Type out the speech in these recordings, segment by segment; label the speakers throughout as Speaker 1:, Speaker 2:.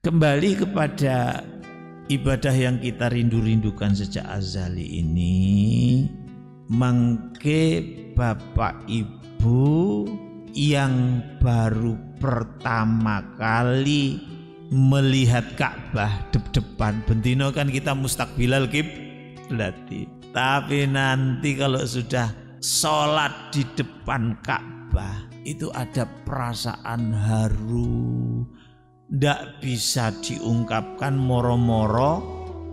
Speaker 1: Kembali kepada ibadah yang kita rindu-rindukan sejak azali ini, mangke Bapak Ibu yang baru pertama kali melihat Ka'bah depan, bentino kan kita mustakbilal kiblati. Tapi nanti kalau sudah sholat di depan Ka'bah itu ada perasaan haru, ndak bisa diungkapkan, moro-moro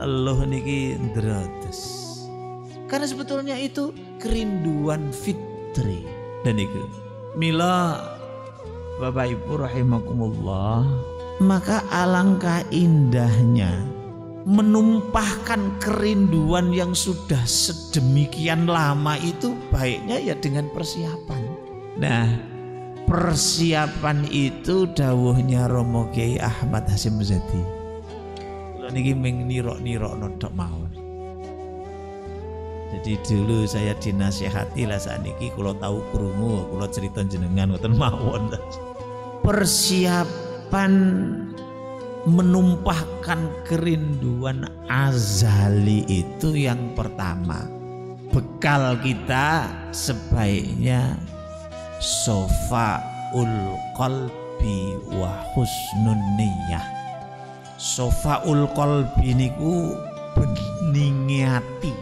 Speaker 1: eluh niki ndrotes. Karena sebetulnya itu kerinduan fitri. Dan itu mila Bapak Ibu rahimakumullah, maka alangkah indahnya menumpahkan kerinduan yang sudah sedemikian lama itu baiknya ya dengan persiapan. Nah, persiapan itu dawuhnya Romo Kiai Ahmad Hasyim Muzadi. Kula niki ming nirok-nirokno tok mawon. Jadi dulu saya dinasihati lah sakniki kula tahu krungu, kula cerita jenengan ngoten mawon. Persiapan menumpahkan kerinduan azali itu yang pertama. Bekal kita sebaiknya sofaul qalbi wa husnun niyah. Sofaul qalbi niku bening ati,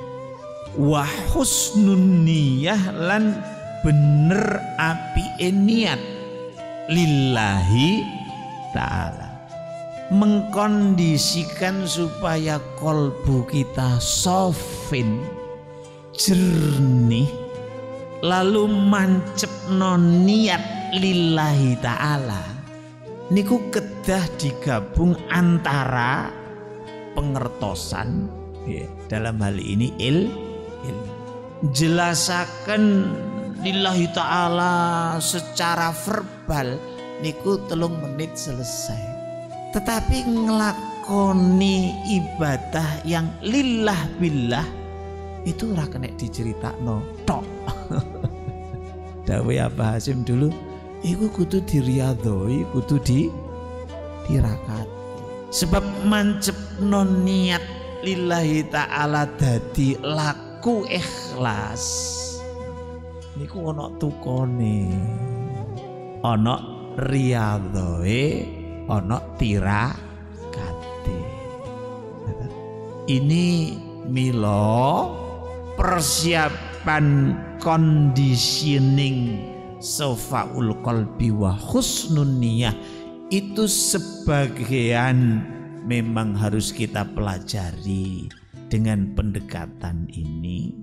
Speaker 1: wa husnun niyah lan bener apike niat lillahi ta'ala. Mengkondisikan supaya kolbu kita sofin, jernih, lalu mancepno niat lillahi ta'ala. Niku kedah digabung antara pengertosan ya, dalam hal ini jelasaken lillahi ta'ala secara verbal niku 3 menit selesai. Tetapi ngelakoni ibadah yang lillah billah itu ora kena diceritakno tok. Dawe Abah Hasyim dulu, iku kudu diriyadhoi, kudu dirakati. Sebab mancepno niat lillahi ta'ala dadi laku ikhlas. Niku ana tukone. Ana riyadhoe, ana tirakate. Ini milo persiapan conditioning sofaul qalbi wa husnun niyah itu sebagian memang harus kita pelajari dengan pendekatan ini,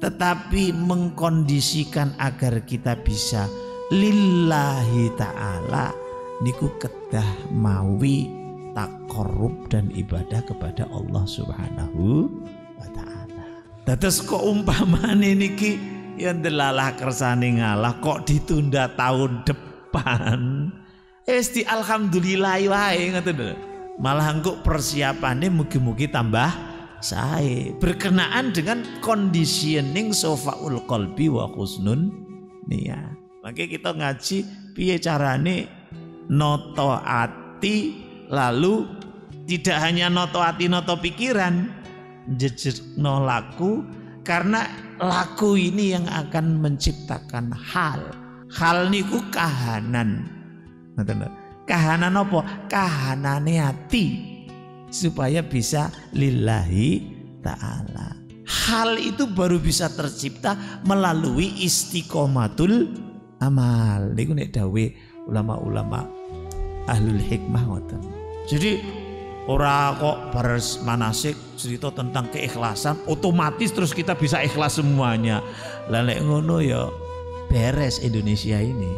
Speaker 1: tetapi mengkondisikan agar kita bisa lillahi ta'ala niku kedah mawi taqarrub dan ibadah kepada Allah Subhanahu wa ta'ala. Dados kok umpamane niki ya ndelalah kersane ngalah kok ditunda tahun depan. Di alhamdulillah wae ngoten lho. Malah engko persiapane mugi-mugi tambah sae berkenaan dengan conditioning sofaul qalbi wa husnun niyah. Makanya kita ngaji piye carane noto ati, lalu tidak hanya noto ati noto pikiran, jejekno laku, karena laku ini yang akan menciptakan hal niku kahanan. Kahanan apa? Kahanane hati supaya bisa lillahi ta'ala. Hal itu baru bisa tercipta melalui istiqomatul amal. Niku nek dawe ulama-ulama ahlul hikmah ngoten. Jadi ora kok bares manasik cerita tentang keikhlasan otomatis terus kita bisa ikhlas semuanya. Lah nek ngono ya beres Indonesia ini.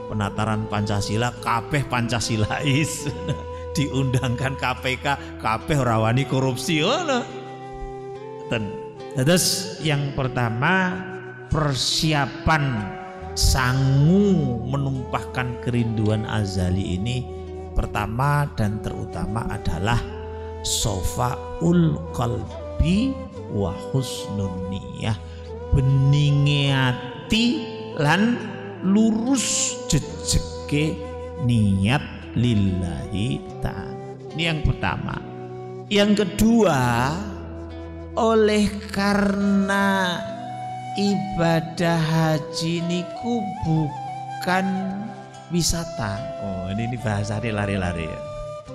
Speaker 1: Penataran Pancasila kabeh Pancasilais. Diundangkan KPK kabeh ora wani korupsi ngono. Terus yang pertama, persiapan sangu menumpahkan kerinduan azali ini pertama dan terutama adalah sofaul qalbi wa husnun niyah, beninge ati lan lurus jejeke niat lillahi ta'ala. Ini yang pertama. Yang kedua, oleh karena ibadah haji niku bukan wisata. Oh, ini bahasa lari-lari ya.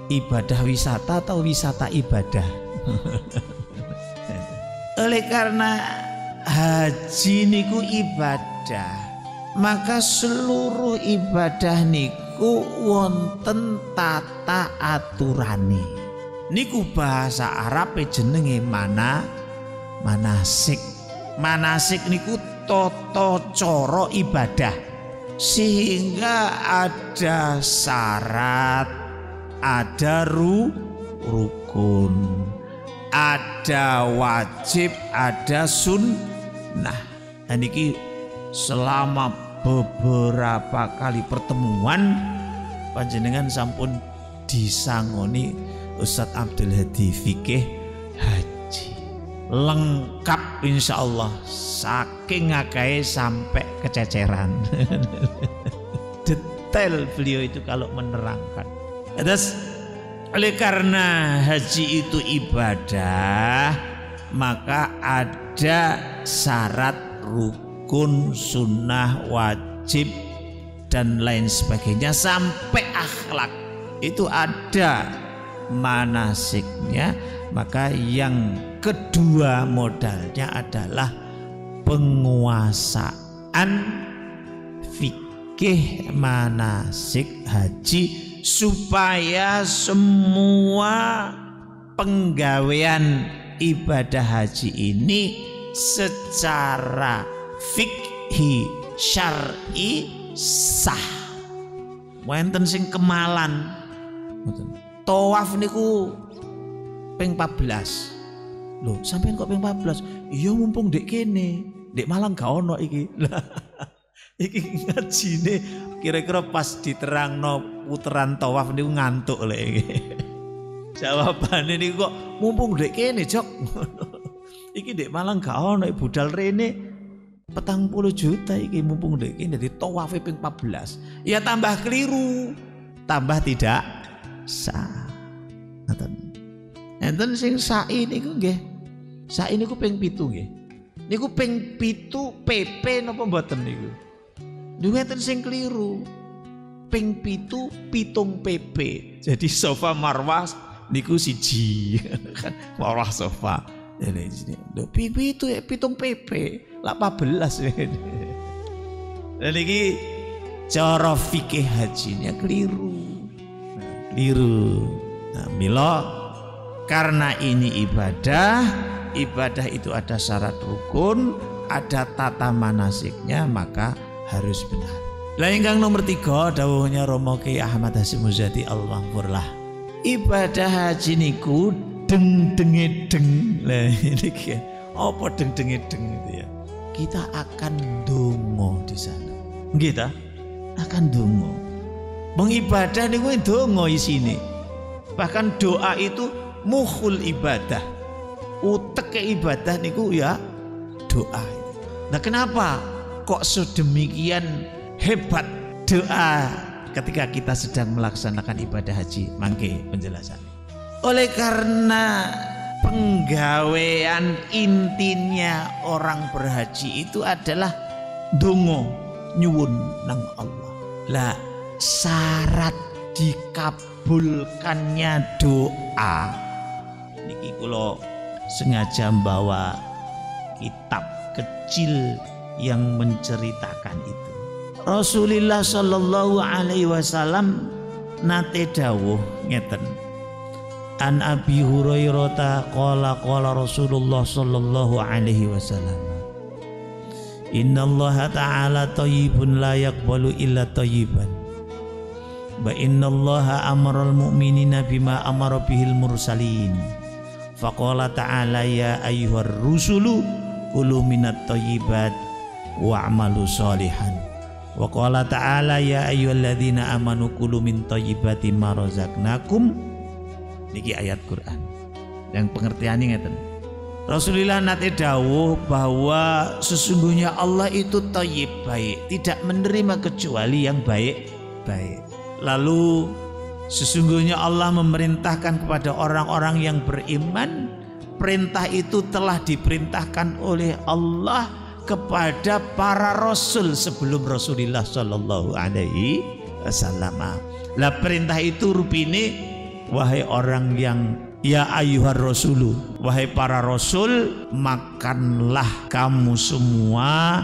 Speaker 1: Ibadah wisata atau wisata ibadah? Oleh karena haji niku ibadah, maka seluruh ibadah niku wonten tata aturane. Niku bahasa Arab jenenge manasik. Manasik niku tata cara ibadah, sehingga ada syarat, ada rukun, ada wajib, ada sunnah. Dan niki selama beberapa kali pertemuan panjenengan sampun disangoni Ustadz Abdul Hadi fikih haji lengkap insyaallah, saking ngakai sampai kececeran. Detail beliau itu kalau menerangkan. Terus oleh karena haji itu ibadah, maka ada syarat, rukun, sunnah, wajib dan lain sebagainya sampai akhlak itu ada manasiknya. Maka yang kedua modalnya adalah penguasaan fikih manasik haji, supaya semua penggawean ibadah haji ini secara fikih syar'i sah. Wonten sing kemalan. Tawaf niku ping 14. Loh, sampean kok ping 14? Iya mumpung dek kene, dek Malang gak ono iki. Lah iki ngajine kira-kira pas diterangno puteran tawaf niku ngantuk lek iki. Jawabane niku kok mumpung dek kene, Jok. Iki dek Malang gak ono budal rene 40 juta iki mumpung dek kene dadi tawafe ping 14. Ya tambah keliru, tambah tidak sah. Ngoten. Enten sing sa'i niku nggih. Sa'i niku ping 7 nggih. Niku ping 7 PP napa mboten niku? Niku enten sing keliru. Ping 7 pitung PP. Jadi sofa marwah niku siji. Kan marwah sofa. Ini sini. Lho ping 7 pitung PP. Lah 14. Dan iki cara fikih hajinya keliru. Keliru. Nah, mila karena ini ibadah itu ada syarat rukun, ada tata manasiknya, maka harus benar. Lah ingkang nomor 3 dawuhnya Romo Kiai Ahmad Hasyim Muzadi al-Mahfurlah. Ibadah haji niku deng-denge-deng. Lah niki apa deng-denge-deng itu ya? Kita akan donga di sana. Nggih ta? Akan donga. Mengibadah niku donga isine. Bahkan doa itu mukhul ibadah, utek ke ibadah niku ya doa. Nah kenapa kok sedemikian hebat doa ketika kita sedang melaksanakan ibadah haji? Mangke penjelasan. Oleh karena penggawean intinya orang berhaji itu adalah dongo nyuwun nang Allah. Lah syarat dikabulkannya doa niki kula sengaja membawa kitab kecil yang menceritakan itu. Rasulullah sallallahu alaihi wasallam nate dawuh ngeten. An Abi Hurairah qala Rasulullah sallallahu alaihi wasallam. Innallaha ta'ala thayyibun la yaqbalu illa thayyiban. Wa innallaha amaral mu'minina bima amara bihil mursalin. Faqala ta'ala ya ayyuhar rusulu kulu minat thayyibat wa'malu sholihan. Wa qala ta'ala ya ayyuhalladzina amanu kulu min thayyibati ma razaqnakum. Niki ayat Quran. Yang pengertiannya ngeten. Rasulullah nate dawuh bahwa sesungguhnya Allah itu thayyib, baik, tidak menerima kecuali yang baik-baik. Lalu sesungguhnya Allah memerintahkan kepada orang-orang yang beriman, perintah itu telah diperintahkan oleh Allah kepada para rasul sebelum Rasulullah Shallallahu Alaihi Wasallam. Lah perintah itu rupine, wahai orang yang ya ayyuhar rasulu, wahai para rasul, makanlah kamu semua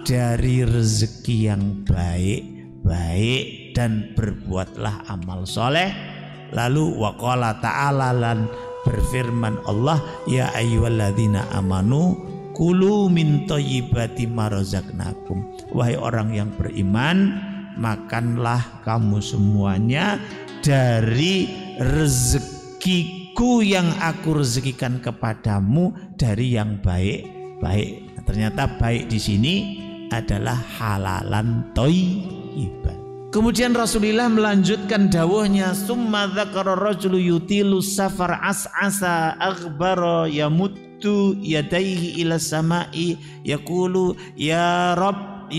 Speaker 1: dari rezeki yang baik-baik dan berbuatlah amal soleh. Lalu waqala ta'ala, lan berfirman Allah, ya ayyuhalladzina amanu kulu min thayyibati ma razaqnakum. Wahai orang yang beriman, makanlah kamu semuanya dari rezekiku yang aku rezekikan kepadamu dari yang baik-baik. Ternyata baik di sini adalah halalan thayyiban. Kemudian Rasulullah melanjutkan dawuhnya, summa dzakara rajulu yutilu safar as'asa aghbara yamuttu yadayhi ila samai yaqulu ya rab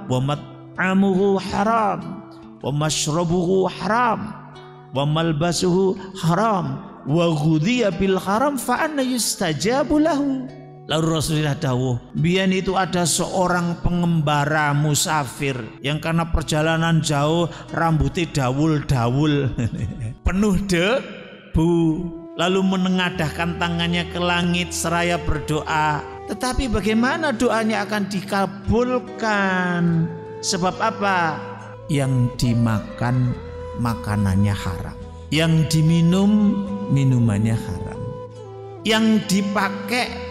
Speaker 1: wa mat'amuhu haram wa mashrabuhu haram wa malbasuhu haram wa ghudhiya bil haram fa anna yustajabu lahu. Lalu Rasulullah dawuh, biyen itu ada seorang pengembara musafir yang karena perjalanan jauh rambutnya dawul-dawul penuh debu, lalu menengadahkan tangannya ke langit seraya berdoa. Tetapi bagaimana doanya akan dikabulkan? Sebab apa? Yang dimakan makanannya haram, yang diminum minumannya haram, yang dipakai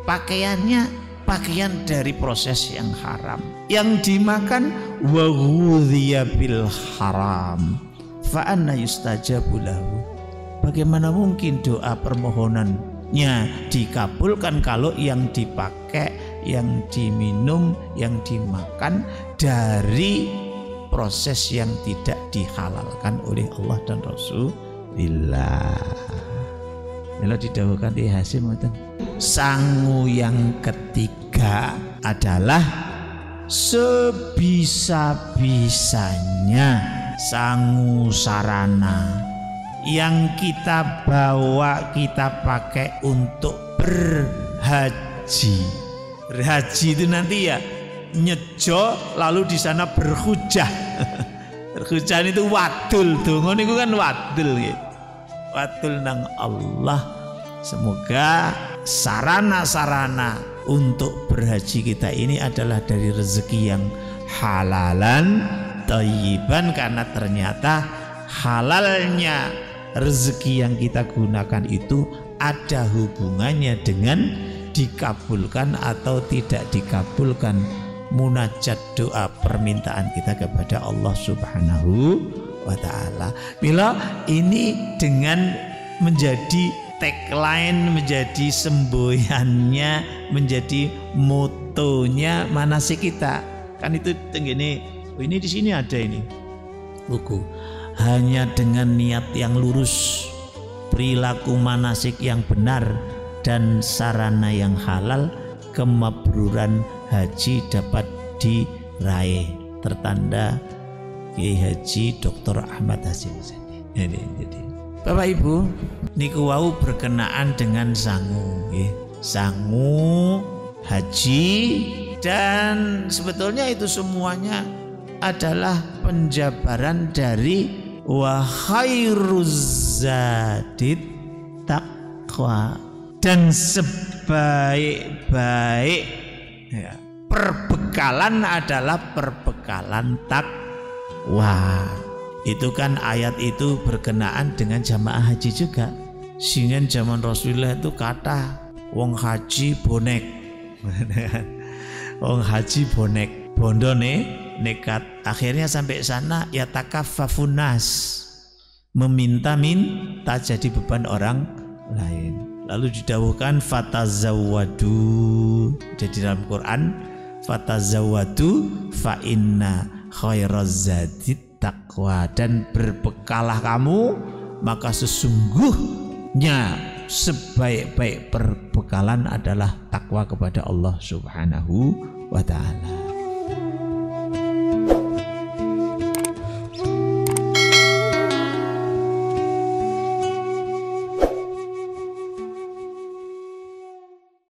Speaker 1: pakaiannya pakaian dari proses yang haram, yang dimakan wa ghudhiya bil haram fa anna yustajabu lahu. Bagaimana mungkin doa permohonannya dikabulkan kalau yang dipakai, yang diminum, yang dimakan dari proses yang tidak dihalalkan oleh Allah dan Rasulullah. Kalau didahulukan di Hasim, sangu yang ketiga adalah sebisa-bisanya sangu sarana yang kita bawa, kita pakai untuk berhaji. Berhaji itu nanti ya nyejo lalu di sana berhujah. Berhujah itu wadul, dongon itu kan wadul gitu. Wadul nang Allah. Semoga sarana-sarana untuk berhaji kita ini adalah dari rezeki yang halalan thayyiban, karena ternyata halalnya rezeki yang kita gunakan itu ada hubungannya dengan dikabulkan atau tidak dikabulkan munajat doa permintaan kita kepada Allah Subhanahu wa ta'ala. Bila ini dengan menjadi tagline, menjadi semboyannya, menjadi motonya manasik kita. Kan itu tenggene, ini di sini ada ini buku. Hanya dengan niat yang lurus, perilaku manasik yang benar dan sarana yang halal, kemabruran haji dapat diraih. Tertanda Kiai Haji Dr. Ahmad Hasyim Muzadi. Jadi Bapak Ibu, niku wau berkenaan dengan sangu, sangu haji, dan sebetulnya itu semuanya adalah penjabaran dari wa khairuz zadit taqwa, dan sebaik-baik ya, perbekalan adalah perbekalan takwa. Itu kan ayat itu berkenaan dengan jamaah haji juga. Singen zaman Rasulullah itu kata wong haji bonek. Wong haji bonek, bondone nekat. Akhirnya sampai sana ya takaffafunas, meminta-minta jadi beban orang lain. Lalu didawuhkan fatazawwadu. Jadi dalam Quran fatazawwadu fa inna khairaz zadi taqwa, dan berbekalah kamu, maka sesungguhnya sebaik-baik perbekalan adalah takwa kepada Allah Subhanahu wa ta'ala.